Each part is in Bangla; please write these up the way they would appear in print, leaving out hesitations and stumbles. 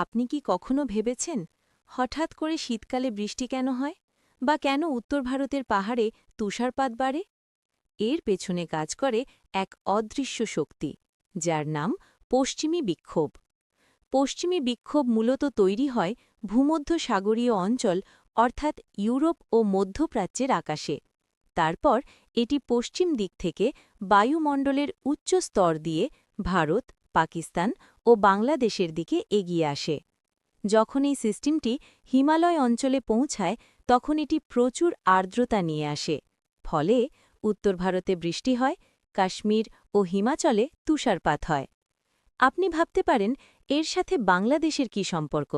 আপনি কি কখনো ভেবেছেন হঠাৎ করে শীতকালে বৃষ্টি কেন হয় বা কেন উত্তর ভারতের পাহাড়ে তুষারপাত বাড়ে? এর পেছনে কাজ করে এক অদৃশ্য শক্তি, যার নাম পশ্চিমী বিক্ষোভ। পশ্চিমী বিক্ষোভ মূলত তৈরি হয় ভূমধ্যসাগরীয় অঞ্চল অর্থাৎ ইউরোপ ও মধ্যপ্রাচ্যের আকাশে। তারপর এটি পশ্চিম দিক থেকে বায়ুমণ্ডলের উচ্চ স্তর দিয়ে ভারত, পাকিস্তান ও বাংলাদেশের দিকে এগিয়ে আসে। যখন এই সিস্টেমটি হিমালয় অঞ্চলে পৌঁছায় তখন এটি প্রচুর আর্দ্রতা নিয়ে আসে। ফলে উত্তর ভারতে বৃষ্টি হয়, কাশ্মীর ও হিমাচলে তুষারপাত হয়। আপনি ভাবতে পারেন, এর সাথে বাংলাদেশের কি সম্পর্ক?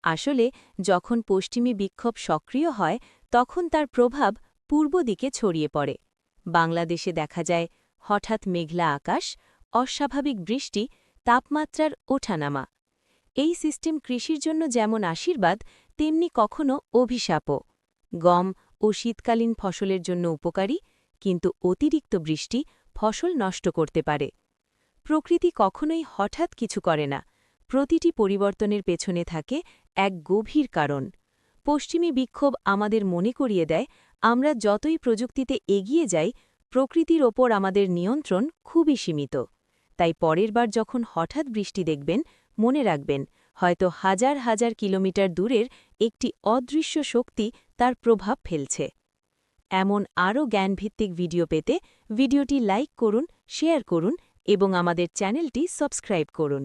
আসলে যখন পশ্চিমী বিক্ষোভ সক্রিয় হয় তখন তার প্রভাব পূর্ব দিকে ছড়িয়ে পড়ে। বাংলাদেশে দেখা যায় হঠাৎ মেঘলা আকাশ, অস্বাভাবিক বৃষ্টি, তাপমাত্রার ওঠানামা। এই সিস্টেম কৃষির জন্য যেমন আশীর্বাদ, তেমনি কখনো অভিশাপও। গম ও শীতকালীন ফসলের জন্য উপকারী, কিন্তু অতিরিক্ত বৃষ্টি ফসল নষ্ট করতে পারে। প্রকৃতি কখনোই হঠাৎ কিছু করে না, প্রতিটি পরিবর্তনের পেছনে থাকে এক গভীর কারণ। পশ্চিমী বিক্ষোভ আমাদের মনে করিয়ে দেয়, আমরা যতই প্রযুক্তিতে এগিয়ে যাই, প্রকৃতির ওপর আমাদের নিয়ন্ত্রণ খুবই সীমিত। তাই পরের বার যখন হঠাৎ বৃষ্টি দেখবেন, মনে রাখবেন, হয়তো হাজার হাজার কিলোমিটার দূরের একটি অদৃশ্য শক্তি তার প্রভাব ফেলছে। এমন আরও জ্ঞানভিত্তিক ভিডিও পেতে ভিডিওটি লাইক করুন, শেয়ার করুন এবং আমাদের চ্যানেলটি সাবস্ক্রাইব করুন।